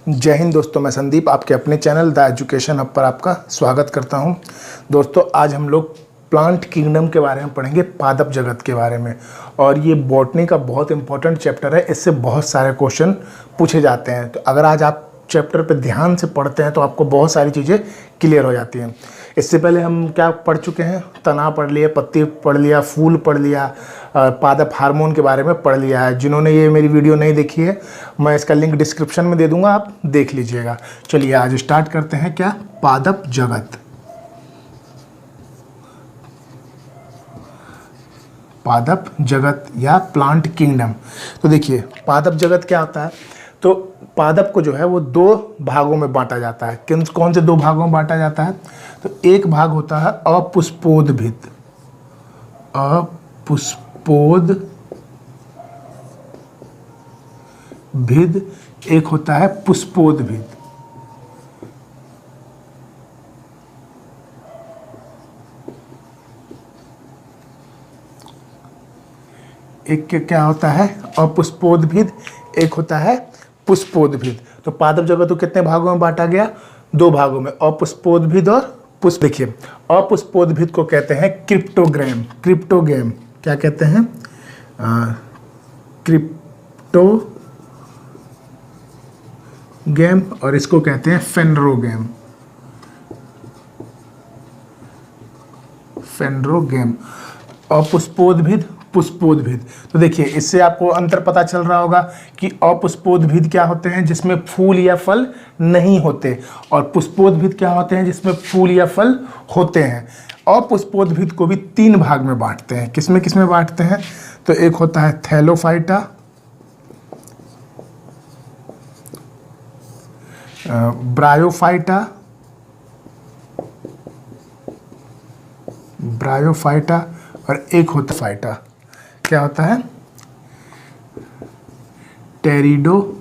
जय हिंद दोस्तों, मैं संदीप आपके अपने चैनल द एजुकेशन हब पर आपका स्वागत करता हूं। दोस्तों, आज हम लोग प्लांट किंगडम के बारे में पढ़ेंगे, पादप जगत के बारे में। और ये बॉटनी का बहुत इंपॉर्टेंट चैप्टर है, इससे बहुत सारे क्वेश्चन पूछे जाते हैं। तो अगर आज आप चैप्टर पे ध्यान से पढ़ते हैं तो आपको बहुत सारी चीज़ें क्लियर हो जाती हैं। इससे पहले हम क्या पढ़ चुके हैं? तना पढ़ लिया, पत्ती पढ़ लिया, फूल पढ़ लिया, पादप हार्मोन के बारे में पढ़ लिया है। जिन्होंने ये मेरी वीडियो नहीं देखी है, मैं इसका लिंक डिस्क्रिप्शन में दे दूंगा, आप देख लीजिएगा। चलिए आज स्टार्ट करते हैं। क्या? पादप जगत। पादप जगत या प्लांट किंगडम। तो देखिए, पादप जगत क्या होता है? तो पादप को जो है वो दो भागों में बांटा जाता है। कौन से दो भागों में बांटा जाता है? तो एक भाग होता है अपुष्पोद्भिद, अपुष्पोद्भिद, एक होता है पुष्पोद्भिद। एक क्या होता है? अपुष्पोद्भिद, एक होता है पुष्पोद्भिद। तो पादप जगत को कितने भागों में बांटा गया? दो भागों में, अपुष्पोद्भिद और पुष्प। देखिए, अपुष्पोद्भिद को कहते हैं क्रिप्टोगैम। क्रिप्टोगैम क्या कहते हैं? क्रिप्टोगैम, और इसको कहते हैं फेनरोगैम। फेनरोगैम, अपुष्पोद्भिद, पुष्पोद्भिद। तो देखिए, इससे आपको अंतर पता चल रहा होगा कि अपुष्पोद्भिद क्या होते हैं जिसमें फूल या फल नहीं होते, और पुष्पोद्भिद क्या होते हैं जिसमें फूल या फल होते हैं। अपुष्पोद्भिद को भी तीन भाग में बांटते हैं। किसमें किसमें बांटते हैं? तो एक होता है थैलोफाइटा, ब्रायोफाइटा, और एक होता फाइटा। क्या होता है? टेरिडोफाइटा।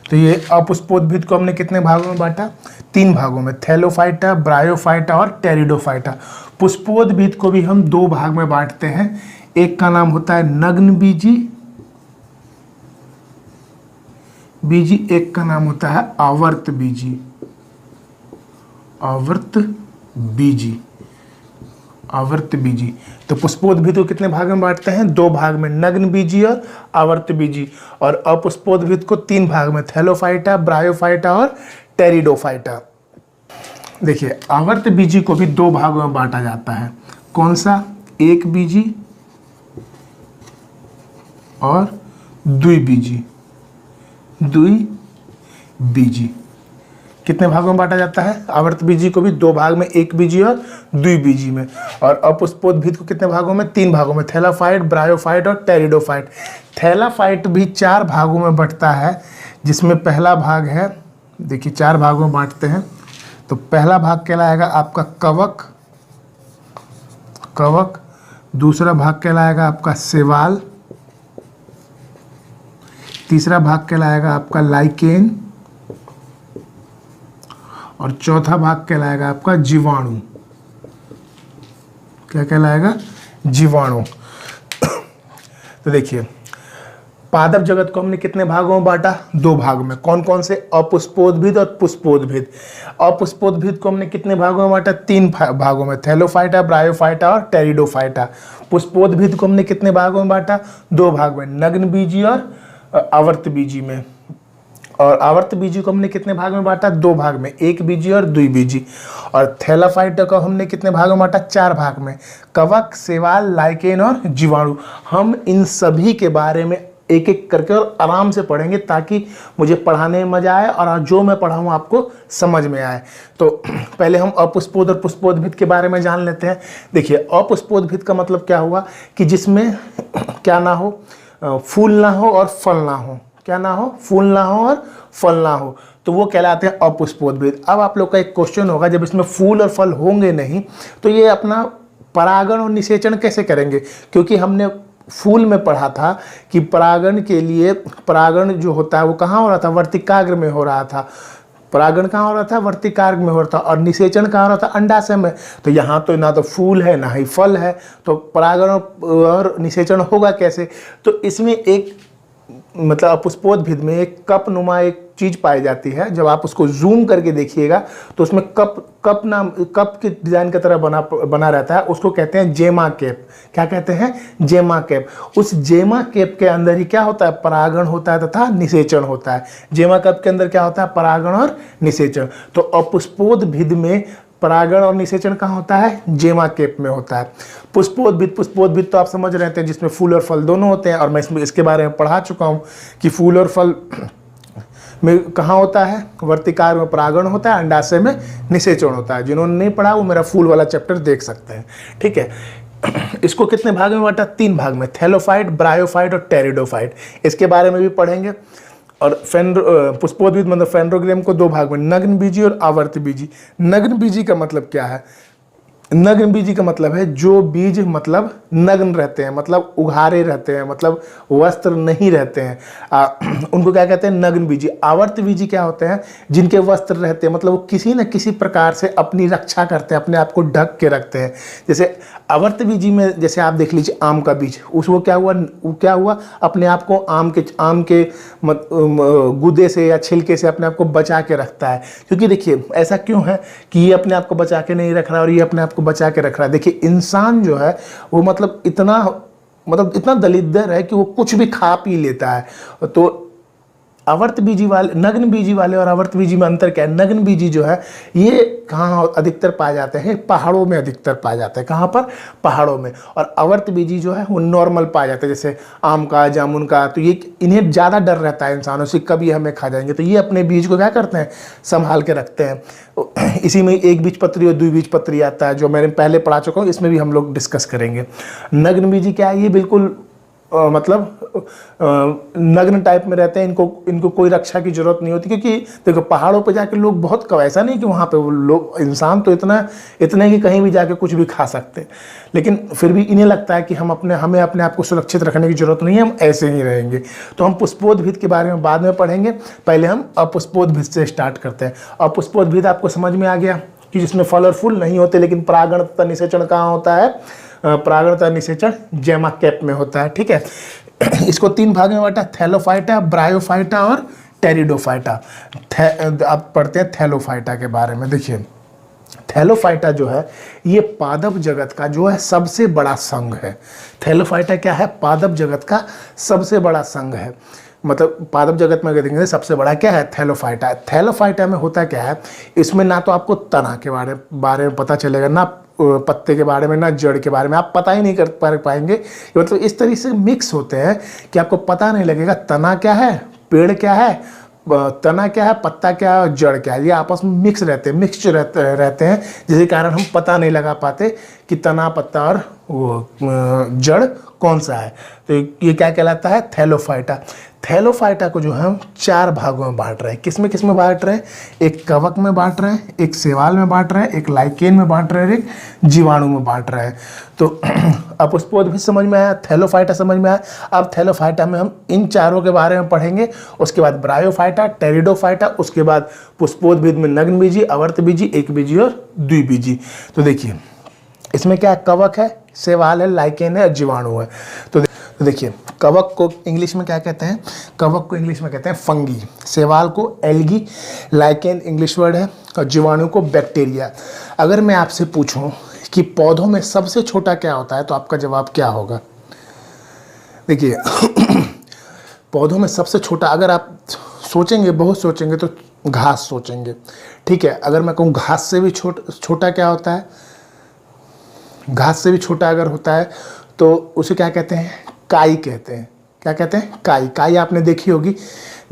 तो ये अपुष्पोद्भिद को हमने कितने भागों में बांटा? तीन भागों में, थैलोफाइटा, ब्रायोफाइटा और टेरिडोफाइटा। पुष्पोद्भिद को भी हम दो भाग में बांटते हैं। एक का नाम होता है नग्न बीजी, एक का नाम होता है आवर्त बीजी। आवर्त बीजी। तो पुष्पोद्भिद को कितने भाग में बांटते हैं? दो भाग में, नग्न बीजी और आवर्त बीजी। और अपुष्पोद्भिद को तीन भाग में, थैलोफाइटा, ब्रायोफाइटा और टेरिडोफाइटा। देखिए, आवर्त बीजी को भी दो भागों में बांटा जाता है। कौन सा? एक बीजी और द्विबीजी। कितने भागों में बांटा जाता है? आवर्त बीजी को भी दो भाग में, एक बीजी और द्विबीजी में। और अपुष्पोद्भिद को कितने भागों में? तीन भागों में, थैलाफाइट, ब्रायोफाइट और टेरिडोफाइट। थैलाफाइट भी चार भागों में बंटता है, जिसमें पहला भाग है, देखिए चार भागों में बांटते हैं। तो पहला भाग कहलाएगा आपका कवक, दूसरा भाग कहलाएगा आपका सेवाल, तीसरा भाग कहलाएगा आपका लाइकेन, और चौथा भाग कहलाएगा आपका जीवाणु। क्या कहलाएगा? जीवाणु। तो देखिए, पादप जगत को हमने कितने भागों में बांटा? दो भाग में। कौन कौन से? अपुष्पोद्भिद और पुष्पोद्भिद। अपुष्पोद्भिद को हमने कितने भागों में बांटा? तीन भागों में, थैलोफाइटा, ब्रायोफाइटा और टेरिडोफाइटा। पुष्पोद्भिद को हमने कितने भागों में बांटा? दो भाग में, नग्न बीजी और आवर्त बीजी में। और आवर्त बीजी को हमने कितने भाग में बांटा? दो भाग में, एक बीजी और द्विबीजी। और थैलाफाइटा को हमने कितने भागों में बांटा? चार भाग में, कवक, सेवाल, लाइकेन और जीवाणु। हम इन सभी के बारे में एक एक करके और आराम से पढ़ेंगे, ताकि मुझे पढ़ाने में मजा आए और जो मैं पढ़ाऊँ आपको समझ में आए। तो पहले हम अपुष्पोद और पुष्पोद्भिद के बारे में जान लेते हैं। देखिए, अपुष्पोद्भिद का मतलब क्या हुआ? कि जिसमें क्या ना हो? फूल ना हो और फल ना हो। क्या ना हो? फूल ना हो और फल ना हो, तो वो कहलाते हैं अपुष्पोद्भिद। अब आप लोग का एक क्वेश्चन होगा, जब इसमें फूल और फल होंगे नहीं तो ये अपना परागण और निषेचन कैसे करेंगे? क्योंकि हमने फूल में पढ़ा था कि परागण के लिए, परागण जो होता है वो कहाँ हो रहा था? वर्तिकाग्र में हो रहा था। परागण कहाँ हो रहा था? वर्तिकाग्र में हो रहा था। और निषेचन कहाँ हो रहा था? अंडाशय में। तो यहाँ तो ना तो फूल है ना ही फल है, तो परागण और निषेचन होगा कैसे? तो इसमें एक मतलब अपुष्पोद्भिद में एक कप नुमा एक चीज पाई जाती है। जब आप उसको जूम करके देखिएगा तो उसमें कप के डिजाइन की तरह बना रहता है। उसको कहते हैं जेमा केप। क्या कहते हैं? जेमा केप। उस जेमा केप के अंदर ही क्या होता है? परागण होता है तथा निषेचन होता है। जेमा केप के अंदर क्या होता है? परागण और निषेचन। तो अपुष्पोद्भिद में परागण और निषेचन कहाँ होता है? जेमा केप में होता है। पुष्पोद्भिद तो आप समझ रहे थे जिसमें फूल और फल दोनों होते हैं, और मैं इसके बारे में पढ़ा चुका हूँ कि फूल और फल में कहाँ होता है? वर्तिकार में परागण होता है, अंडाशय में निषेचन होता है। जिन्होंने नहीं पढ़ा वो मेरा फूल वाला चैप्टर देख सकते हैं। ठीक है। इसको कितने भाग में बांटा? 3 भाग में, थैलोफाइट, ब्रायोफाइट और टेरिडोफाइट। इसके बारे में भी पढ़ेंगे। और पुष्पोद्भिद मतलब फेंड्रोग्राम को 2 भाग में, नग्न बीजी और आवर्त बीजी। नग्न बीजी का मतलब क्या है? नग्न बीजी का मतलब है जो बीज मतलब नग्न रहते हैं, मतलब उघारे रहते हैं, मतलब वस्त्र नहीं रहते हैं, उनको क्या कहते हैं? नग्न बीजी। आवर्त बीजी क्या होते हैं? जिनके वस्त्र रहते हैं, मतलब वो किसी न किसी प्रकार से अपनी रक्षा करते हैं, अपने आप को ढक के रखते हैं। जैसे आवर्त बीजी में जैसे आप देख लीजिए आम का बीज, उसको क्या हुआ? अपने आप को आम के गुदे से या छिलके से अपने आप को बचा के रखता है। क्योंकि देखिए ऐसा क्यों है कि ये अपने आप को बचा के नहीं रख रहा और ये अपने आप को बचा के रख रहा है? देखिए इंसान जो है वो मतलब इतना दलिद्र है कि वो कुछ भी खा पी लेता है। तो आवर्त बीजी वाले, नग्न बीजी वाले और आवर्त बीजी में अंतर क्या है? नग्न बीजी जो है ये कहाँ अधिकतर पाए जाते हैं? पहाड़ों में अधिकतर पाए जाते हैं। कहाँ पर? पहाड़ों में। और आवर्त बीजी जो है वो नॉर्मल पाए जाते हैं, जैसे आम का, जामुन का। तो ये इन्हें ज़्यादा डर रहता है इंसानों से, कभी हमें खा जाएंगे। तो ये अपने बीज को क्या करते हैं? संभाल के रखते हैं। इसी में एक बीजपत्री और द्विबीजपत्री आता है, जो मैंने पहले पढ़ा चुका हूँ। इसमें भी हम लोग डिस्कस करेंगे। नग्न बीजी क्या है? ये बिल्कुल नग्न टाइप में रहते हैं। इनको कोई रक्षा की जरूरत नहीं होती, क्योंकि देखो पहाड़ों पे जाके लोग बहुत ऐसा नहीं कि वहाँ पे वो लोग, इंसान तो इतने कि कहीं भी जाके कुछ भी खा सकते हैं, लेकिन फिर भी इन्हें लगता है कि हमें अपने आप को सुरक्षित रखने की जरूरत नहीं है, हम ऐसे ही रहेंगे। तो हम पुष्पोद्भिद के बारे में बाद में पढ़ेंगे, पहले हम अपुष्पोद्भिद से स्टार्ट करते हैं। अपुष्पोद्भिद आपको समझ में आ गया कि जिसमें फल और फूल नहीं होते, लेकिन परागण तथा निषेचन कहाँ होता है? परागण तथा निषेचन जेमा केप में होता है। ठीक है। इसको 3 भाग में बांटा, थैलोफाइटा, ब्रायोफाइटा और टेरिडोफाइटा। आप पढ़ते हैं थैलोफाइटा के बारे में। देखिए थैलोफाइटा जो है ये पादप जगत का जो है सबसे बड़ा संघ है। थैलोफाइटा क्या है? पादप जगत का सबसे बड़ा संघ है। मतलब पादप जगत में अगर देखेंगे सबसे बड़ा क्या है? थैलोफाइटा। थैलोफाइटा में होता क्या है? इसमें ना तो आपको तना के बारे में पता चलेगा, ना पत्ते के बारे में, ना जड़ के बारे में। आप पता ही नहीं कर पाएंगे। मतलब इस तरीके से मिक्स होते हैं कि आपको पता नहीं लगेगा तना क्या है, पेड़ क्या है, तना क्या है, पत्ता क्या है और जड़ क्या है। ये आपस में मिक्स रहते हैं, मिक्सचर रहते हैं, जिसके कारण हम पता नहीं लगा पाते कि तना, पत्ता और जड़ कौन सा है। तो ये क्या कहलाता है? थैलोफाइटा। थैलोफाइटा को जो है हम 4 भागों में बांट रहे हैं। किस में बांट रहे हैं? एक कवक में बांट रहे हैं, एक शैवाल में बांट रहे हैं, एक लाइकेन में बांट रहे हैं, एक जीवाणु में बांट रहे हैं। तो अपुष्पोद्भिद समझ में आया, थैलोफाइटा समझ में आया। अब थैलोफाइटा में हम इन चारों के बारे में पढ़ेंगे। उसके बाद ब्रायोफाइटा, टेरिडोफाइटा, उसके बाद पुष्पोद्भिद में नग्न बीजी, आवर्त बीजी, एक बीजी और द्विबीजी। तो देखिए इसमें क्या है? कवक है, शैवाल है, लाइकेन है और जीवाणु है। तो देखिए कवक को इंग्लिश में क्या कहते हैं? कवक को इंग्लिश में कहते हैं फंगी, शैवाल को एल्गी, लाइकेन इंग्लिश वर्ड है, और जीवाणु को बैक्टीरिया। अगर मैं आपसे पूछूं कि पौधों में सबसे छोटा क्या होता है, तो आपका जवाब क्या होगा? देखिए पौधों में सबसे छोटा, अगर आप सोचेंगे, बहुत सोचेंगे, तो घास सोचेंगे। ठीक है। अगर मैं कहूँ घास से भी छोटा क्या होता है? घास से भी छोटा अगर होता है तो उसे क्या कहते हैं? काई कहते हैं। क्या कहते हैं? काई। काई आपने देखी होगी,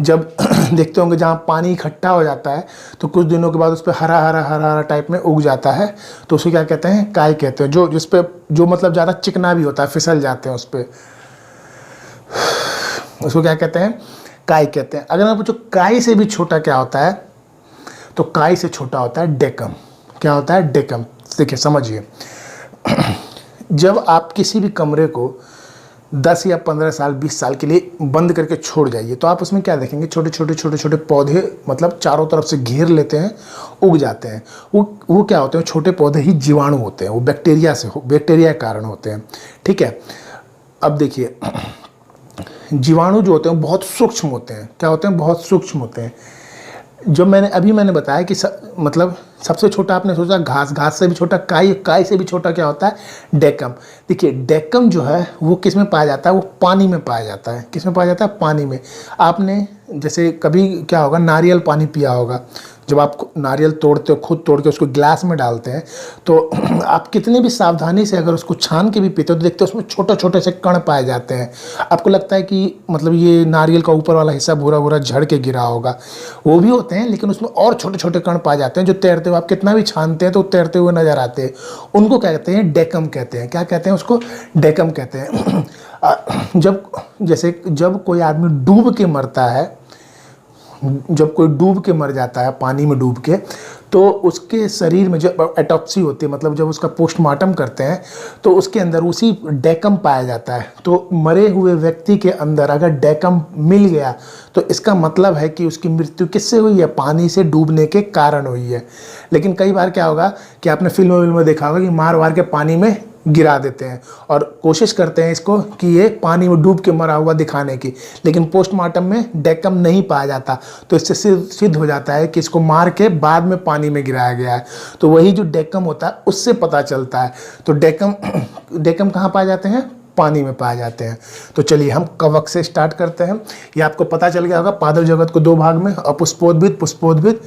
जब देखते होंगे जहाँ पानी इकट्ठा हो जाता है तो कुछ दिनों के बाद उस पर हरा टाइप में उग जाता है, तो उसे क्या कहते हैं? काई कहते हैं। जिस पे जो मतलब ज़्यादा चिकना भी होता है, फिसल जाते हैं उस पर, उसको क्या कहते हैं? काई कहते हैं। अगर मैं पूछूं काई से भी छोटा क्या होता है, तो काई से छोटा होता है डेकम। क्या होता है? डेकम। देखिए समझिए, जब आप किसी भी कमरे को 10 या 15 साल 20 साल के लिए बंद करके छोड़ जाइए, तो आप उसमें क्या देखेंगे? छोटे छोटे पौधे मतलब चारों तरफ से घेर लेते हैं, उग जाते हैं। वो क्या होते हैं? छोटे पौधे ही जीवाणु होते हैं। वो बैक्टीरिया के कारण होते हैं। ठीक है। अब देखिए जीवाणु जो होते हैं बहुत सूक्ष्म होते हैं। क्या होते हैं? बहुत सूक्ष्म होते हैं। जो मैंने बताया कि मतलब सबसे छोटा आपने सोचा घास से भी छोटा, काई से भी छोटा क्या होता है? डेकम। देखिए डेकम जो है वो किस में पाया जाता है? वो पानी में पाया जाता है। किस में पाया जाता है? पानी में। आपने जैसे कभी क्या होगा, नारियल पानी पिया होगा। जब आप नारियल तोड़ते हो, खुद तोड़ के उसको गिलास में डालते हैं, तो आप कितनी भी सावधानी से अगर उसको छान के भी पीते हो तो देखते हो उसमें छोटे छोटे से कण पाए जाते हैं। आपको लगता है कि मतलब ये नारियल का ऊपर वाला हिस्सा भूरा भूरा झड़ के गिरा होगा, वो भी होते हैं, लेकिन उसमें और छोटे छोटे कण पाए जाते हैं जो तैरते हुए, आप कितना भी छानते हैं तो तैरते हुए नजर आते हैं। उनको क्या कहते हैं? डेकम कहते हैं। क्या कहते हैं उसको? डेकम कहते हैं। जब कोई आदमी डूब के मरता है, जब कोई डूब के मर जाता है पानी में डूब के, तो उसके शरीर में जब एटॉप्सी होती है, मतलब जब उसका पोस्टमार्टम करते हैं, तो उसके अंदर उसी डेकम पाया जाता है। तो मरे हुए व्यक्ति के अंदर अगर डेकम मिल गया तो इसका मतलब है कि उसकी मृत्यु किससे हुई है? पानी से डूबने के कारण हुई है। लेकिन कई बार क्या होगा कि आपने फिल्मों में देखा होगा कि मार वार के पानी में गिरा देते हैं और कोशिश करते हैं इसको कि ये पानी में डूब के मरा हुआ दिखाने की, लेकिन पोस्टमार्टम में डेकम नहीं पाया जाता। तो इससे सिद्ध हो जाता है कि इसको मार के बाद में पानी में गिराया गया है। तो वही जो डेकम होता है उससे पता चलता है। तो डेकम कहाँ पाए जाते हैं? पानी में पाए जाते हैं। तो चलिए हम कवक से स्टार्ट करते हैं। ये आपको पता चल गया होगा पादप जगत को दो भाग में, अपुष्पोद्भिद, पुष्पोद्भिद।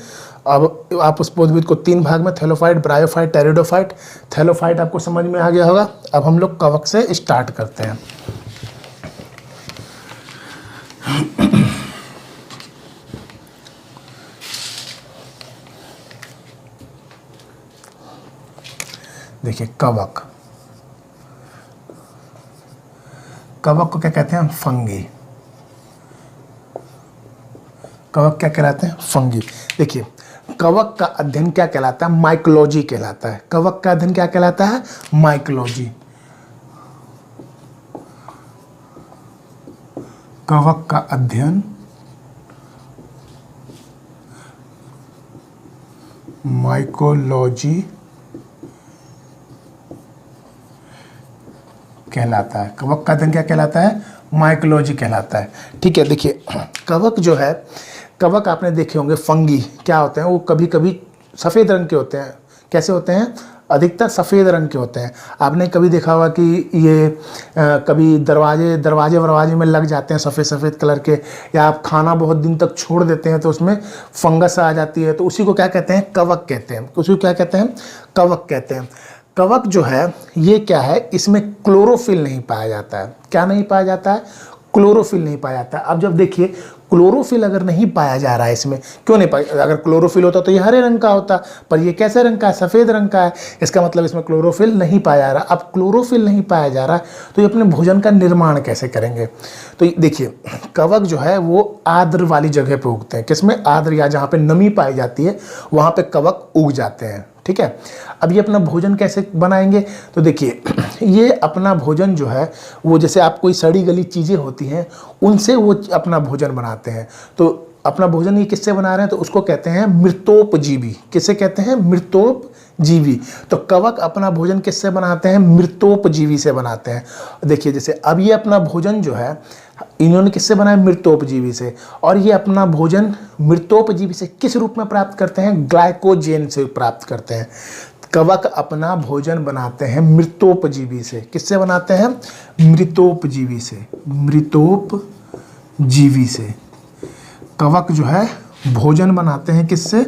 अब आप पुष्पोद्भिद को तीन भाग में, थैलोफाइट, ब्रायोफाइट, टेरिडोफाइट। थैलोफाइट आपको समझ में आ गया होगा। अब हम लोग कवक से स्टार्ट करते हैं। देखिए कवक, कवक को क्या कहते हैं? फंगी। कवक क्या कहलाते हैं? फंगी। देखिए कवक का अध्ययन क्या कहलाता है? माइकोलॉजी कहलाता है। कवक का अध्ययन क्या कहलाता है? माइकोलॉजी। कवक का अध्ययन माइकोलॉजी कहलाता है। कवक का अध्ययन क्या कहलाता है? माइकोलॉजी कहलाता है। ठीक है। देखिए कवक जो है, कवक आपने देखे होंगे, फंगी क्या होते हैं? वो कभी कभी सफ़ेद रंग के होते हैं। कैसे होते हैं? अधिकतर सफ़ेद रंग के होते हैं। आपने कभी देखा होगा कि ये कभी दरवाजे में लग जाते हैं सफ़ेद सफ़ेद कलर के, या आप खाना बहुत दिन तक छोड़ देते हैं तो उसमें फंगस आ जाती है, तो उसी को क्या कहते हैं? कवक कहते हैं। उसी को क्या कहते हैं? कवक कहते हैं। कवक जो है ये क्या है? इसमें क्लोरोफिल नहीं पाया जाता है। क्या नहीं पाया जाता है? क्लोरोफिल नहीं पाया जाता है। अब जब देखिए क्लोरोफिल अगर नहीं पाया जा रहा है इसमें, क्यों नहीं पाया? अगर क्लोरोफिल होता तो ये हरे रंग का होता, पर ये कैसे रंग का है? सफ़ेद रंग का है। इसका मतलब इसमें क्लोरोफिल नहीं पाया जा रहा। अब क्लोरोफिल नहीं पाया जा रहा तो ये अपने भोजन का निर्माण कैसे करेंगे? तो देखिए कवक जो है वो आर्द्र वाली जगह पे उगते हैं। किसमें? आर्द्र, या जहाँ पे नमी पाई जाती है वहाँ पे कवक उग जाते हैं। ठीक है। अब ये अपना भोजन कैसे बनाएंगे? तो देखिए ये अपना भोजन जो है वो, जैसे आप कोई सड़ी गली चीज़ें होती हैं उनसे वो अपना भोजन बनाते हैं। तो अपना भोजन ये किससे बना रहे हैं? तो उसको कहते हैं मृतोपजीवी। किसे कहते हैं? मृतोपजीवी। तो कवक अपना भोजन किससे बनाते हैं? मृतोपजीवी से बनाते हैं। देखिए जैसे अब ये अपना भोजन जो है इन्होंने किससे बनाया? मृतोपजीवी से। और ये अपना भोजन मृतोपजीवी से किस रूप में प्राप्त करते हैं? ग्लाइकोजेन से प्राप्त करते हैं। कवक अपना भोजन बनाते हैं मृतोपजीवी से। किससे बनाते हैं? मृतोपजीवी से। मृतोपजीवी से कवक जो है भोजन बनाते हैं किससे?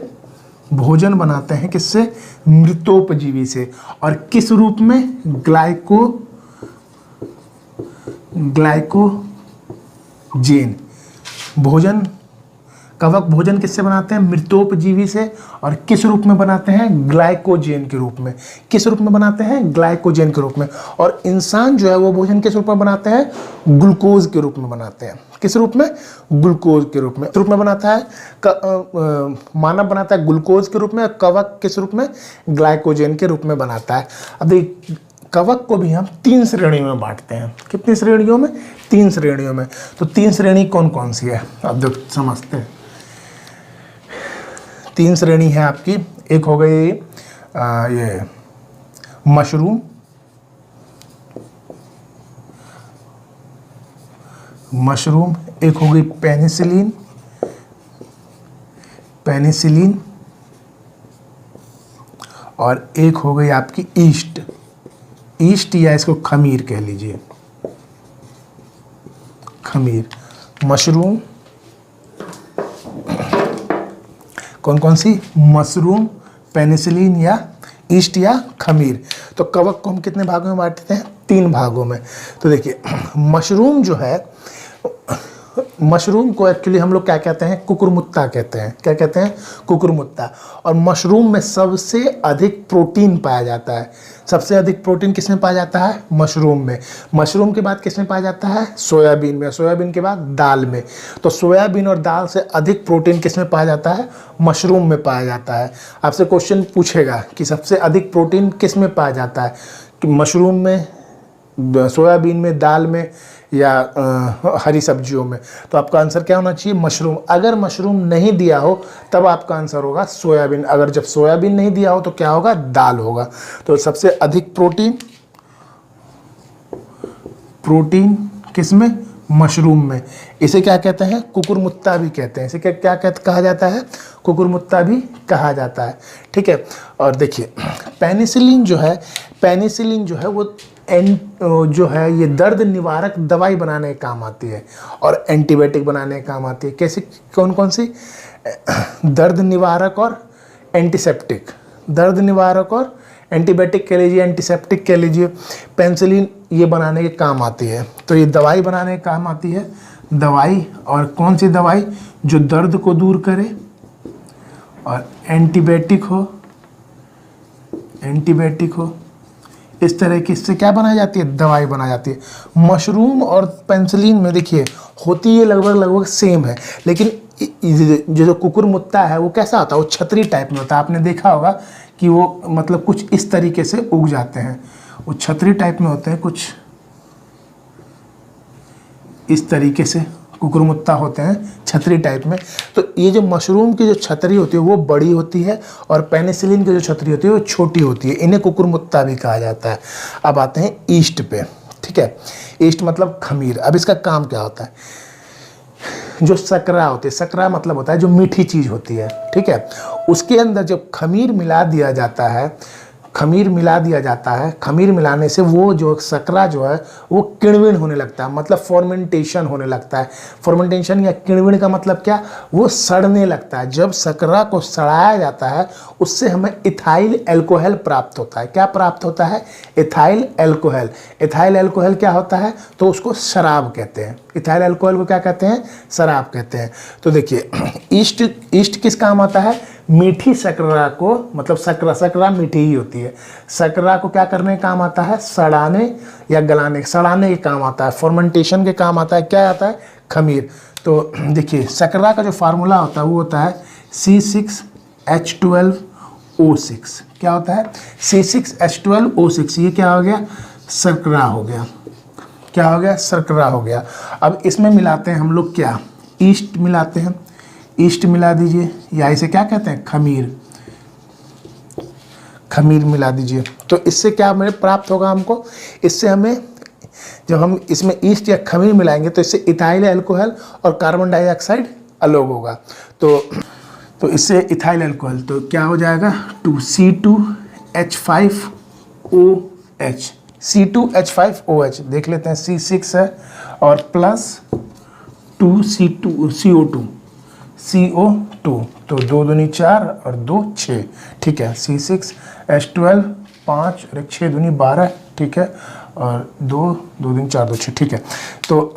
भोजन बनाते हैं किससे? मृतोपजीवी से। और किस रूप में? ग्लाइकोजेन। भोजन, कवक भोजन किससे बनाते हैं? मृतोपजीवी से। और किस रूप में बनाते हैं? ग्लाइकोजेन के रूप में। किस रूप में बनाते हैं? ग्लाइकोजेन के रूप में। और इंसान जो है वो भोजन किस रूप में बनाते हैं? ग्लूकोज के रूप में बनाते हैं। किस रूप में? ग्लूकोज के रूप में। रूप में बनाता है मानव बनाता है ग्लूकोज के रूप में, और कवक किस रूप में? ग्लाइकोजेन के रूप में बनाता है। अब कवक को भी हम तीन श्रेणियों में बांटते हैं। कितनी श्रेणियों में? तीन श्रेणियों में। तो तीन श्रेणी कौन कौन सी है? अब देख समझते हैं। तीन श्रेणी है आपकी। एक हो गई ये मशरूम, मशरूम, एक हो गई पेनिसिलिन, पेनिसिलिन, और एक हो गई आपकी ईस्ट, ईस्ट या इसको खमीर कह लीजिए, खमीर। मशरूम, कौन कौन सी? मशरूम, पेनिसिलिन या ईस्ट या खमीर। तो कवक को हम कितने भागों में बांटते हैं? 3 भागों में। तो देखिए मशरूम जो है, मशरूम को एक्चुअली हम लोग क्या कहते हैं? कुकुरमुत्ता कहते हैं। क्या कहते हैं? कुकुरमुत्ता। और मशरूम में सबसे अधिक प्रोटीन पाया जाता है। सबसे अधिक प्रोटीन किस में पाया जाता है? मशरूम में। मशरूम के बाद किस में पाया जाता है? सोयाबीन में। सोयाबीन के बाद दाल में। तो सोयाबीन और दाल से अधिक प्रोटीन किस में पाया जाता है? मशरूम में पाया जाता है। आपसे क्वेश्चन पूछेगा कि सबसे अधिक प्रोटीन किस में पाया जाता है? कि मशरूम में, सोयाबीन में, दाल में, या हरी सब्जियों में। तो आपका आंसर क्या होना चाहिए? मशरूम। अगर मशरूम नहीं दिया हो तब आपका आंसर होगा सोयाबीन। अगर जब सोयाबीन नहीं दिया हो तो क्या होगा? दाल होगा। तो सबसे अधिक प्रोटीन, प्रोटीन किस में? मशरूम में। इसे क्या कहते हैं? कुकुरमुत्ता भी कहते हैं। इसे क्या क्या कहा जाता है? कुकुरमुत्ता भी कहा जाता है। ठीक है। और देखिए पेनिसिलिन जो है, पेनिसिलिन जो है वो जो है ये दर्द निवारक दवाई बनाने के काम आती है और एंटीबायोटिक बनाने के काम आती है। कैसे? कौन कौन सी? दर्द निवारक और एंटीसेप्टिक। दर्द निवारक और एंटीबायोटिक कह लीजिए, एंटीसेप्टिक कह लीजिए। पेनिसिलिन ये बनाने के काम आती है। तो ये दवाई बनाने के काम आती है। दवाई, और कौन सी दवाई? जो दर्द को दूर करे और एंटीबायोटिक हो, एंटीबायोटिक हो। इस तरह की इससे क्या बनाई जाती है? दवाई बनाई जाती है। मशरूम और पेनिसिलिन में देखिए होती है लगभग सेम है, लेकिन जो कुकुरमुत्ता है वो कैसा होता है? वो छतरी टाइप में होता है। आपने देखा होगा कि वो मतलब कुछ इस तरीके से उग जाते हैं। वो छतरी टाइप में होते हैं, कुछ इस तरीके से कुकुरमुत्ता होते हैं, छतरी टाइप में। तो ये जो मशरूम की जो छतरी होती है वो बड़ी होती है और पेनिसिलिन की जो छतरी होती है वो छोटी होती है। इन्हें कुकुरमुत्ता भी कहा जाता है। अब आते हैं ईस्ट पे। ठीक है। ईस्ट मतलब खमीर। अब इसका काम क्या होता है? जो सकरा होती है, सकरा मतलब होता है जो मीठी चीज़ होती है। ठीक है। उसके अंदर जब खमीर मिला दिया जाता है, खमीर मिला दिया जाता है, खमीर मिलाने से वो जो सकरा जो है वो किणविण होने लगता है, मतलब फॉर्मेंटेशन होने लगता है। फॉर्मेंटेशन या किणविण का मतलब क्या? वो सड़ने लगता है। जब सकरा को सड़ाया जाता है उससे हमें इथाइल अल्कोहल प्राप्त होता है। क्या प्राप्त होता है? Ethyl alcohol. इथाइल अल्कोहल क्या होता है? तो उसको शराब कहते हैं। इथाइल अल्कोहल को क्या कहते हैं? शराब कहते हैं। तो देखिए ईस्ट किस काम आता है? मीठी सकरा को, मतलब सकरा मीठी ही होती है। सकरा को क्या करने का काम आता है? सड़ाने या गलाने, सड़ाने के काम आता है, फॉर्मेंटेशन के काम आता है। क्या आता है? खमीर। तो देखिए सकरा का जो फार्मूला होता है वो होता है C6H12O6। क्या होता है? C6H12O6। ये क्या हो गया? सकरा हो गया। क्या हो गया? सकरा हो गया। अब इसमें मिलाते हैं हम लोग क्या? ईस्ट मिलाते हैं। ईस्ट मिला दीजिए, या इसे क्या कहते हैं? खमीर। खमीर मिला दीजिए। तो इससे क्या हमें प्राप्त होगा? हमको इससे हमें, जब हम इसमें ईस्ट या खमीर मिलाएंगे तो इससे इथाइल अल्कोहल और कार्बन डाइऑक्साइड अलग होगा। तो इससे इथाइल अल्कोहल तो क्या हो जाएगा? 2C2H5OH। C2H5OH देख लेते हैं। C6 है और प्लस 2CO2। तो 2 दूनी 4 और 2 6। ठीक है। C6H12 5 और 1 6 दूनी 12। ठीक है। और 2 दूनी 4 2 6। ठीक है। तो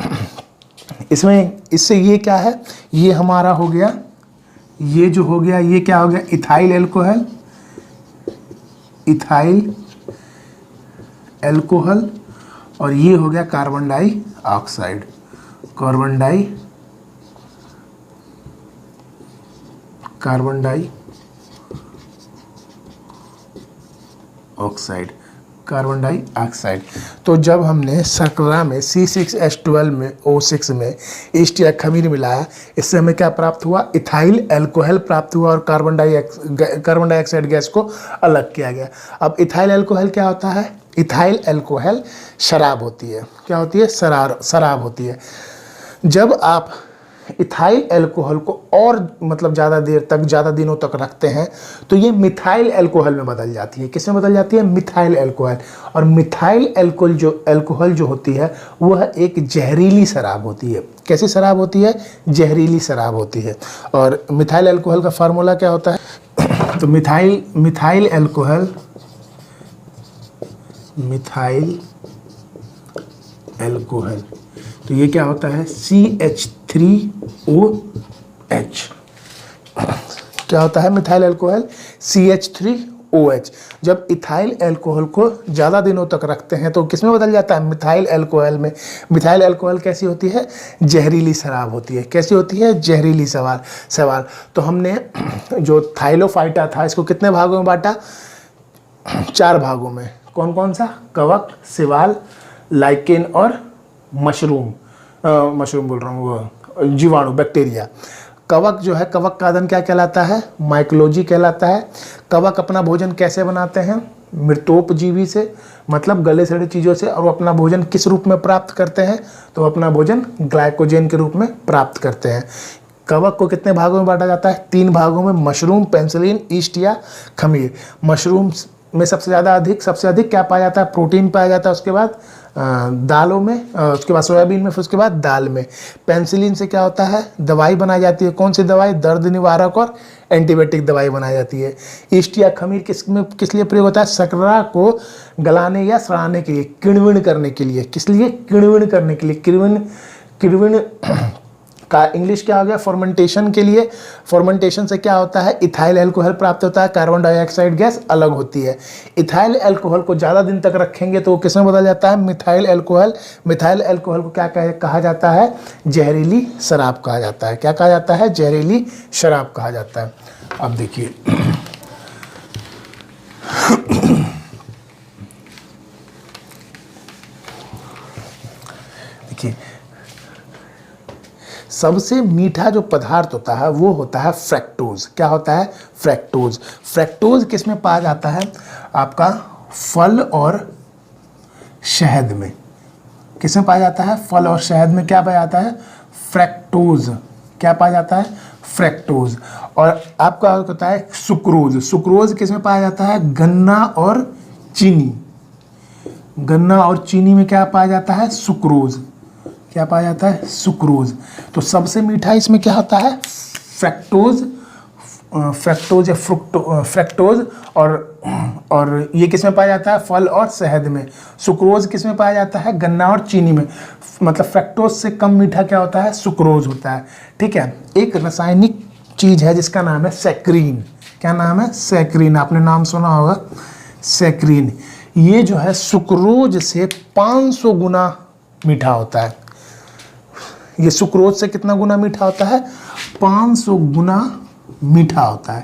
इसमें इससे ये क्या है? ये हमारा हो गया, ये जो हो गया ये क्या हो गया? Ethyl alcohol. Ethyl alcohol. और ये हो गया कार्बन डाइऑक्साइड। Carbon dioxide. तो जब हमने सकरा में C6H12 में O6 में ईस्ट या खमीर मिलाया, इससे हमें क्या प्राप्त हुआ? इथाइल अल्कोहल प्राप्त हुआ और कार्बन डाइऑक्साइड गैस को अलग किया गया। अब इथाइल अल्कोहल क्या होता है? इथाइल अल्कोहल शराब होती है। क्या होती है? शराब होती है। जब आप इथाइल अल्कोहल को और मतलब ज़्यादा देर तक, ज़्यादा दिनों तक रखते हैं तो ये मिथाइल अल्कोहल में बदल जाती है। किस में बदल जाती है? Methyl alcohol. और मिथाइल अल्कोहल जो होती है वह एक जहरीली शराब होती है। कैसी शराब होती है? जहरीली शराब होती है। और मिथाइल अल्कोहल का फार्मूला क्या होता है? तो मिथाइल अल्कोहल तो ये क्या होता है? CH3OH। क्या होता है मिथाइल अल्कोहल? CH3OH। जब इथाइल अल्कोहल को ज़्यादा दिनों तक रखते हैं तो किस में बदल जाता है? मिथाइल अल्कोहल में। मिथाइल अल्कोहल कैसी होती है? जहरीली शराब होती है। कैसी होती है? जहरीली सवाल। तो हमने जो थाइलोफाइटा था इसको कितने भागों में बांटा? 4 भागों में। कौन कौन सा? कवक, शैवाल, लाइकेन और मशरूम बोल रहा हूँ, वो जीवाणु, बैक्टीरिया। कवक जो है, कवक का अदन क्या कहलाता है? माइकोलॉजी कहलाता है। कवक अपना भोजन कैसे बनाते हैं? मृतोपजीवी से, मतलब गले सड़े चीज़ों से। और वो अपना भोजन किस रूप में प्राप्त करते हैं? तो अपना भोजन ग्लाइकोजन के रूप में प्राप्त करते हैं। कवक को कितने भागों में बांटा जाता है? 3 भागों में। मशरूम, पेनिसिलिन, ईस्ट या खमीर। मशरूम में सबसे अधिक क्या पाया जाता है? प्रोटीन पाया जाता है। उसके बाद दालों में, उसके बाद सोयाबीन में, फिर उसके बाद दाल में। पेनिसिलिन से क्या होता है? दवाई बनाई जाती है। कौन सी दवाई? दर्द निवारक और एंटीबायोटिक दवाई बनाई जाती है। ईस्ट या खमीर किस लिए प्रयोग होता है? शर्करा को गलाने या सड़ाने के लिए, किण्विन करने के लिए। किस लिए? किण्विन करने के लिए। किण्विन का इंग्लिश क्या हो गया? फर्मेंटेशन के लिए। फर्मेंटेशन से क्या होता है? इथाइल अल्कोहल प्राप्त होता है। कार्बन डाइऑक्साइड गैस अलग होती है। इथाइल अल्कोहल को ज़्यादा दिन तक रखेंगे तो वो किस में बदल जाता है? Methyl alcohol. मिथाइल अल्कोहल को क्या कहा जाता है? जहरीली शराब कहा जाता है। क्या कहा जाता है? जहरीली शराब कहा जाता है। अब देखिए सबसे मीठा जो पदार्थ होता है वो होता है फ्रैक्टोज। क्या होता है? फ्रैक्टोज। फ्रैक्टोज किस में पाया जाता है? आपका फल और शहद में। किस में पाया जाता है? फल और शहद में क्या पाया जाता है? फ्रैक्टोज। क्या पाया जाता है? फ्रैक्टोज। और आपका होता है सुक्रोज। सुक्रोज किस में पाया जाता है? गन्ना और चीनी। गन्ना और चीनी में क्या पाया जाता है? सुक्रोज। क्या पाया जाता है? सुक्रोज। तो सबसे मीठा इसमें क्या होता है? फ्रैक्टोज या फ्रैक्टोज। और ये किस में पाया जाता है? फल और शहद में। सुक्रोज किस में पाया जाता है? गन्ना और चीनी में। मतलब फ्रैक्टोज से कम मीठा क्या होता है? सुक्रोज होता है। ठीक है। एक रासायनिक चीज है जिसका नाम है सैक्रीन। क्या नाम है? सैक्रीन। आपने नाम सुना होगा, सैक्रीन। ये जो है सुक्रोज से 500 गुना मीठा होता है। ये सुक्रोज से कितना गुना मीठा होता है? 500 गुना मीठा होता है।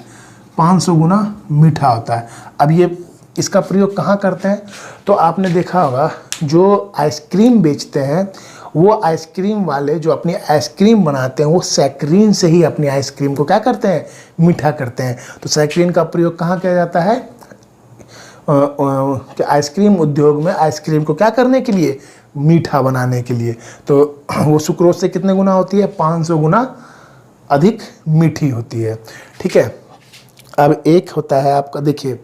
500 गुना मीठा होता है। अब ये इसका प्रयोग कहाँ करते हैं? तो आपने देखा होगा जो आइसक्रीम बेचते हैं वो आइसक्रीम वाले जो अपनी आइसक्रीम बनाते हैं वो सैक्रीन से ही अपनी आइसक्रीम को क्या करते हैं? मीठा करते हैं। तो सैक्रीन का प्रयोग कहाँ किया जाता है? कि आइसक्रीम उद्योग में आइसक्रीम को क्या करने के लिए? मीठा बनाने के लिए। तो वो सुक्रोज से कितने गुना होती है? 500 गुना अधिक मीठी होती है। ठीक है। अब एक होता है आपका, देखिए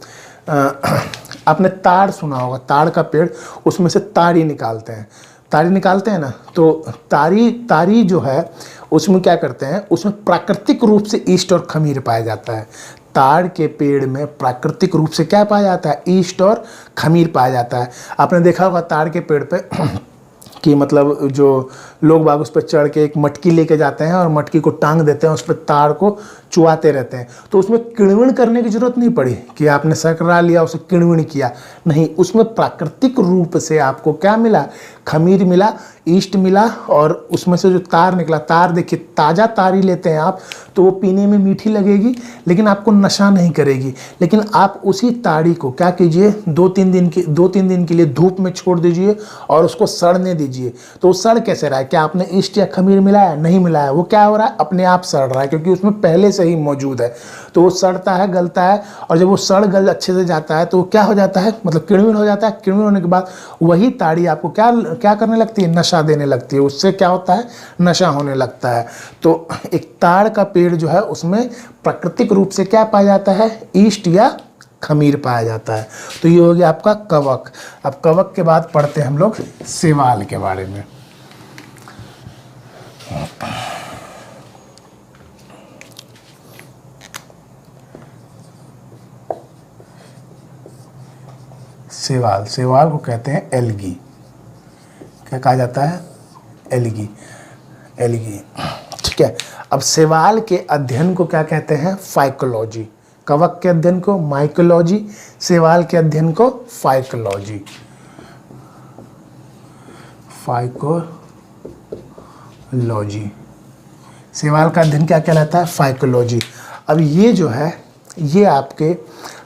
आपने ताड़ सुना होगा, ताड़ का पेड़, उसमें से ताड़ी निकालते हैं। ताड़ी निकालते हैं ना, तो ताड़ी जो है उसमें क्या करते हैं? उसमें प्राकृतिक रूप से ईस्ट और खमीर पाया जाता है। ताड़ के पेड़ में प्राकृतिक रूप से क्या पाया जाता है? ईस्ट और खमीर पाया जाता है। आपने देखा होगा ताड़ के पेड़ पे कि मतलब जो लोग बाग उस पर चढ़ के एक मटकी लेके जाते हैं और मटकी को टांग देते हैं, उस पर ताड़ को चुआते रहते हैं। तो उसमें किण्विन करने की जरूरत नहीं पड़ी कि आपने शर्करा लिया उसे किण्विन किया, नहीं, उसमें प्राकृतिक रूप से आपको क्या मिला? खमीर मिला, ईस्ट मिला, और उसमें से जो तार निकला, तार देखिए ताज़ा तारी लेते हैं आप तो वो पीने में मीठी लगेगी लेकिन आपको नशा नहीं करेगी। लेकिन आप उसी ताड़ी को क्या कीजिए? 2-3 दिन के लिए धूप में छोड़ दीजिए और उसको सड़ने दीजिए। तो वो सड़ कैसे रहा है? क्या आपने ईस्ट या खमीर मिलाया? नहीं मिलाया। वो क्या हो रहा है? अपने आप सड़ रहा है, क्योंकि उसमें पहले से ही मौजूद है। तो वो सड़ता है, गलता है, और जब वो सड़ गल अच्छे से जाता है तो वो क्या हो जाता है, मतलब किणविन हो जाता है। किणविन होने के बाद वही ताड़ी आपको क्या क्या करने लगती है? नशा देने लगती है। उससे क्या होता है? नशा होने लगता है। तो एक ताड़ का पेड़ जो है उसमें प्राकृतिक रूप से क्या पाया जाता है? ईस्ट या खमीर पाया जाता है। तो ये हो गया आपका कवक। अब कवक के बाद पढ़ते हैं हम लोग शैवाल के बारे में। शैवाल, शैवाल को कहते हैं एल्गी। क्या कहा जाता है? Algae, algae. ठीक है। अब शैवाल के अध्ययन को क्या कहते हैं? फाइकोलॉजी। कवक के अध्ययन को माइकोलॉजी, शैवाल के अध्ययन को फाइकोलॉजी। फाइकोलॉजी, शैवाल का अध्ययन क्या कहलाता है? फाइकोलॉजी। अब ये जो है ये आपके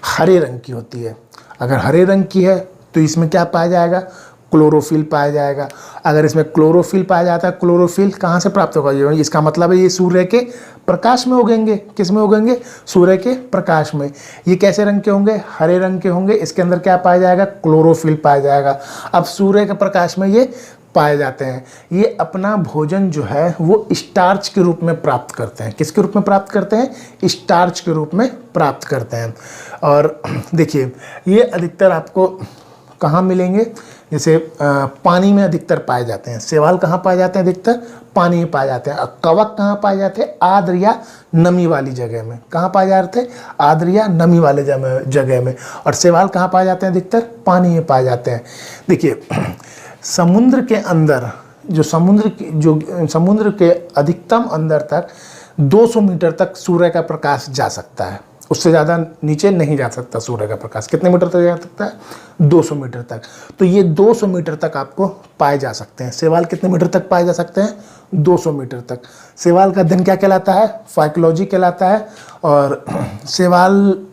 हरे रंग की होती है। अगर हरे रंग की है तो इसमें क्या पाया जाएगा? क्लोरोफिल पाया जाएगा। अगर इसमें क्लोरोफिल पाया जाता है, क्लोरोफिल कहाँ से प्राप्त होगा? इसका मतलब है ये सूर्य के प्रकाश में उगेंगे। किस में उगेंगे? सूर्य के प्रकाश में। ये कैसे रंग के होंगे? हरे रंग के होंगे। इसके अंदर क्या पाया जाएगा? क्लोरोफिल पाया जाएगा। अब सूर्य के प्रकाश में ये पाए जाते हैं। ये अपना भोजन जो है वो स्टार्च के रूप में प्राप्त करते हैं। किसके रूप में प्राप्त करते हैं? स्टार्च के रूप में प्राप्त करते हैं। और देखिए ये अधिकतर आपको कहाँ मिलेंगे? जैसे पानी में अधिकतर पाए जाते हैं। शैवाल कहाँ पाए जाते हैं? अधिकतर पानी में पाए जाते हैं। और कवक कहाँ पाए जाते हैं? आर्द्र या नमी वाली जगह में। कहाँ पाए जाते हैं? आर्द्र या नमी वाले जगह में। और शैवाल कहाँ पाए जाते हैं? अधिकतर पानी में पाए जाते हैं। देखिए समुद्र के अंदर जो समुद्र के अधिकतम अंदर तक 200 मीटर तक सूर्य का प्रकाश जा सकता है। उससे ज़्यादा नीचे नहीं जा सकता सूर्य का प्रकाश। कितने मीटर तक जा सकता है? 200 मीटर तक। तो ये 200 मीटर तक आपको पाए जा सकते हैं। शैवाल कितने मीटर तक पाए जा सकते हैं? 200 मीटर तक। शैवाल का अध्ययन क्या कहलाता है? फाइकोलॉजी कहलाता है। और शैवाल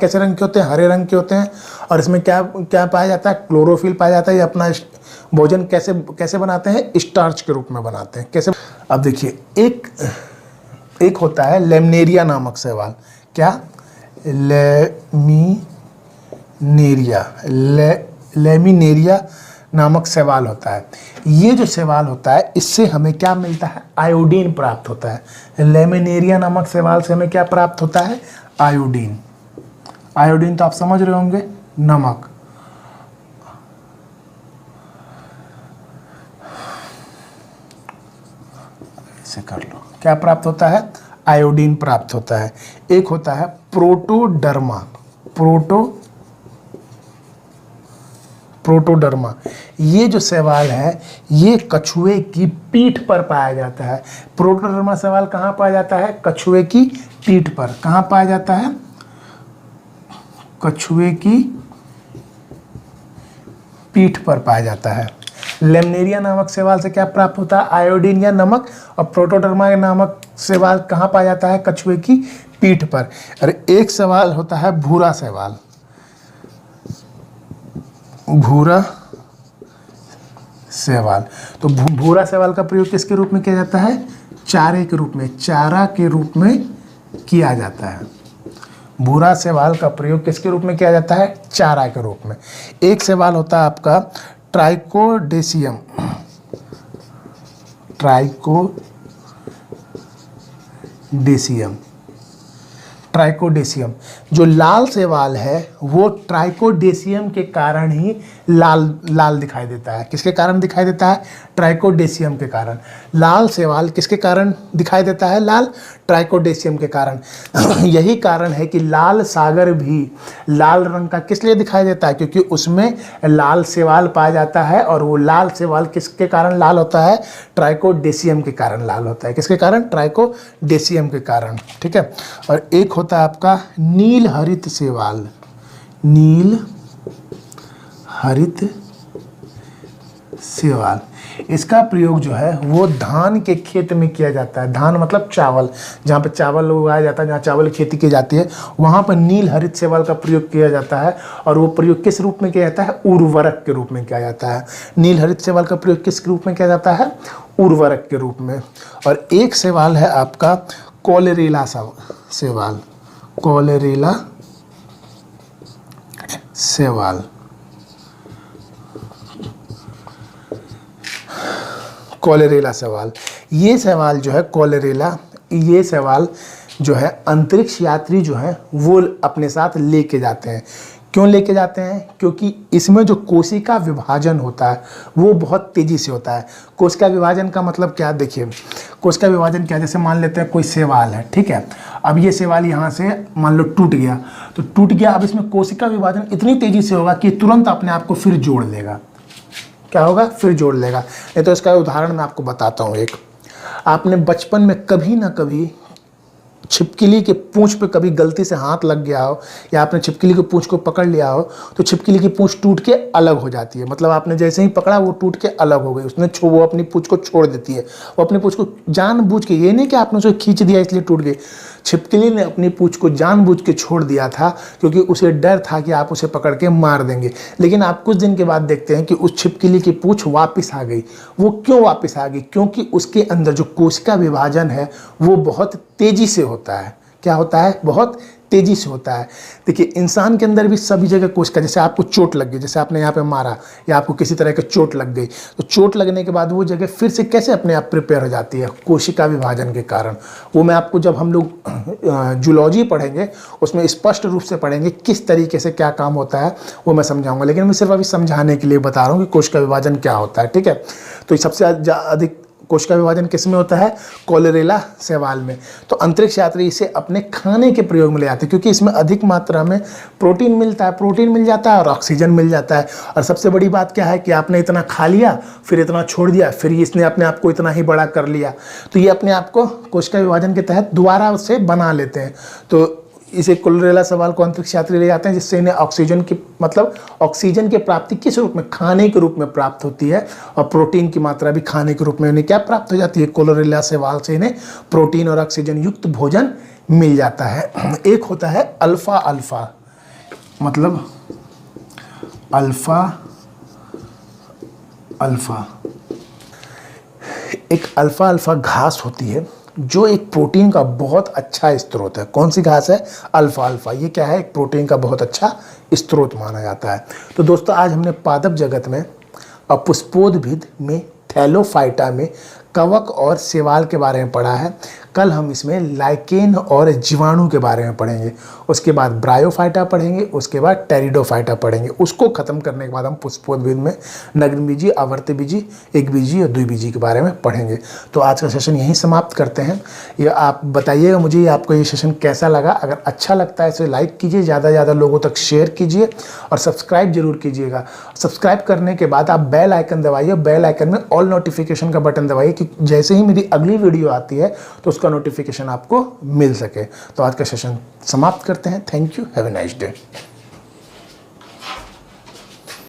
कैसे रंग के होते हैं? हरे रंग के होते हैं। और इसमें क्या क्या पाया जाता है? क्लोरोफिल पाया जाता है। ये अपना भोजन कैसे बनाते हैं? स्टार्च के रूप में बनाते हैं। कैसे? अब देखिए एक होता है लेमनेरिया नामक शैवाल। क्या? लेमिनेरिया नामक शैवाल होता है। ये जो शैवाल होता है इससे हमें क्या मिलता है? आयोडीन प्राप्त होता है। लेमिनेरिया नामक शैवाल से हमें क्या प्राप्त होता है? आयोडीन। आयोडीन तो आप समझ रहे होंगे, नमक। ऐसे कर लो। क्या प्राप्त होता है? आयोडीन प्राप्त होता है। एक होता है प्रोटोडर्मा। प्रोटोडर्मा ये जो शैवाल है ये कछुए की पीठ पर पाया जाता है। प्रोटोडर्मा शैवाल कहाँ पाया जाता है? कछुए की पीठ पर। कहाँ पाया जाता है? कछुए की पीठ पर पाया जाता है। लेमनेरिया नामक शैवाल से क्या प्राप्त होता है? आयोडीन या नमक। और प्रोटोडर्मा नामक शैवाल कहाँ पाया जाता है? कछुए की पीठ पर। और एक शैवाल होता है भूरा शैवाल। भूरा शैवाल। तो भूरा शैवाल का प्रयोग किसके रूप में किया जाता है? चारे के रूप में, चारा के रूप में किया जाता है। भूरा शैवाल का प्रयोग किसके रूप में किया जाता है? चारा के रूप में। एक शैवाल होता है आपका ट्राइकोडेसियम। ट्राइकोडेसियम जो लाल शैवाल है वो ट्राइकोडेसियम के कारण ही लाल दिखाई देता है। किसके कारण दिखाई देता है? ट्राइकोडेसियम के कारण। लाल शैवाल किसके कारण दिखाई देता है? लाल। ट्राइकोडेसियम के कारण। यही कारण है कि लाल सागर भी लाल रंग का किस लिए दिखाई देता है? क्योंकि उसमें लाल शैवाल पाया जाता है। और वो लाल शैवाल किसके कारण लाल होता है? ट्राइकोडेसियम के कारण लाल होता है। किसके कारण? ट्राइकोडेसियम के कारण। ठीक है। और एक होता है आपका नील हरित शैवाल। नील हरित शैवाल इसका प्रयोग जो है वो धान के खेत में किया जाता है। धान मतलब चावल, जहाँ पे चावल उगाया जाता है, जहाँ चावल की खेती की जाती है, वहाँ पर नील हरित शैवाल का प्रयोग किया जाता है। और वो प्रयोग किस रूप में किया जाता है? उर्वरक के रूप में किया जाता है। नील हरित शैवाल का प्रयोग किस रूप में किया जाता है? उर्वरक के रूप में। और एक शैवाल है आपका कॉलेरेला शैवाल, कॉलेरेला शैवाल। कॉलेरेला शैवाल, ये शैवाल जो है कॉलेरेला, ये शैवाल जो है अंतरिक्ष यात्री जो है वो अपने साथ लेके जाते हैं। क्यों लेके जाते हैं? क्योंकि इसमें जो कोशिका विभाजन होता है वो बहुत तेज़ी से होता है। कोशिका विभाजन का मतलब क्या? देखिए, कोशिका विभाजन क्या, जैसे मान लेते हैं कोई शैवाल है, ठीक है। अब ये शैवाल यहाँ से मान लो टूट गया, तो टूट गया, अब इसमें कोशिका विभाजन इतनी तेज़ी से होगा कि तुरंत अपने आप को फिर जोड़ लेगा। क्या होगा? फिर जोड़ लेगा। नहीं तो इसका उदाहरण मैं आपको बताता हूँ। एक, आपने बचपन में कभी ना कभी छिपकली के पूंछ पे कभी गलती से हाथ लग गया हो, या आपने छिपकली के पूंछ को पकड़ लिया हो, तो छिपकली की पूंछ टूट के अलग हो जाती है। मतलब आपने जैसे ही पकड़ा वो टूट के अलग हो गई, उसने वो अपनी पूंछ को छोड़ देती है। वो अपनी पूंछ को जानबूझ के, ये नहीं कि आपने उसे खींच दिया इसलिए टूट गई, छिपकली ने अपनी पूंछ को जानबूझ के छोड़ दिया था क्योंकि उसे डर था कि आप उसे पकड़ के मार देंगे। लेकिन आप कुछ दिन के बाद देखते हैं कि उस छिपकली की पूंछ वापस आ गई। वो क्यों वापस आ गई? क्योंकि उसके अंदर जो कोशिका विभाजन है वो बहुत तेजी से होता है। क्या होता है? बहुत तेजी से होता है। देखिए, इंसान के अंदर भी सभी जगह कोशिका, जैसे आपको चोट लग गई, जैसे आपने यहाँ पे मारा या आपको किसी तरह की चोट लग गई, तो चोट लगने के बाद वो जगह फिर से कैसे अपने आप प्रिपेयर हो जाती है? कोशिका विभाजन के कारण। वो मैं आपको, जब हम लोग जूलॉजी पढ़ेंगे उसमें स्पष्ट रूप से पढ़ेंगे किस तरीके से क्या काम होता है, वो मैं समझाऊंगा। लेकिन मैं सिर्फ अभी समझाने के लिए बता रहा हूँ कि कोशिका विभाजन क्या होता है, ठीक है। तो सबसे अधिक कोशिका विभाजन किस में होता है? कॉलेरेला शैवाल में। तो अंतरिक्ष यात्री इसे अपने खाने के प्रयोग में ले आते हैं क्योंकि इसमें अधिक मात्रा में प्रोटीन मिलता है, प्रोटीन मिल जाता है और ऑक्सीजन मिल जाता है। और सबसे बड़ी बात क्या है कि आपने इतना खा लिया, फिर इतना छोड़ दिया, फिर इसने अपने आप को इतना ही बड़ा कर लिया, तो ये अपने आप को कोशिका विभाजन के तहत दोबारा उससे बना लेते हैं। तो इसे कॉलेरेला शैवाल को अंतरिक्ष यात्री ले जाते हैं, जिससे इन्हें ऑक्सीजन की, मतलब ऑक्सीजन की प्राप्ति किस रूप में? खाने के रूप में प्राप्त होती है। और प्रोटीन की मात्रा भी खाने के रूप में इन्हें क्या प्राप्त हो जाती है? कॉलेरेला शैवाल से इन्हें प्रोटीन और ऑक्सीजन युक्त भोजन मिल जाता है। एक होता है अल्फा अल्फा, मतलब अल्फा अल्फा, एक अल्फा अल्फा घास होती है जो एक प्रोटीन का बहुत अच्छा स्रोत है। कौन सी घास है? Alpha alpha. ये क्या है? एक प्रोटीन का बहुत अच्छा स्रोत माना जाता है। तो दोस्तों, आज हमने पादप जगत में और पुष्पोद्भिद में, थैलोफाइटा में कवक और शैवाल के बारे में पढ़ा है। कल हम इसमें लाइकेन और जीवाणु के बारे में पढ़ेंगे। उसके बाद ब्रायोफाइटा पढ़ेंगे, उसके बाद टेरिडोफाइटा पढ़ेंगे। उसको खत्म करने के बाद हम पुष्पोद्भिद में नग्नबीजी, आवर्तबीजी, एकबीजी और द्विबीजी के बारे में पढ़ेंगे। तो आज का सेशन यहीं समाप्त करते हैं। ये आप बताइएगा मुझे आपको ये सेशन कैसा लगा। अगर अच्छा लगता है इसे लाइक कीजिए, ज़्यादा से ज़्यादा लोगों तक शेयर कीजिए और सब्सक्राइब जरूर कीजिएगा। सब्सक्राइब करने के बाद आप बेल आइकन दबाइए, बेल आइकन में ऑल नोटिफिकेशन का बटन दबाइए कि जैसे ही मेरी अगली वीडियो आती है तो उसका नोटिफिकेशन आपको मिल सके। तो आज का सेशन समाप्त करते हैं। Thank you, have a nice day.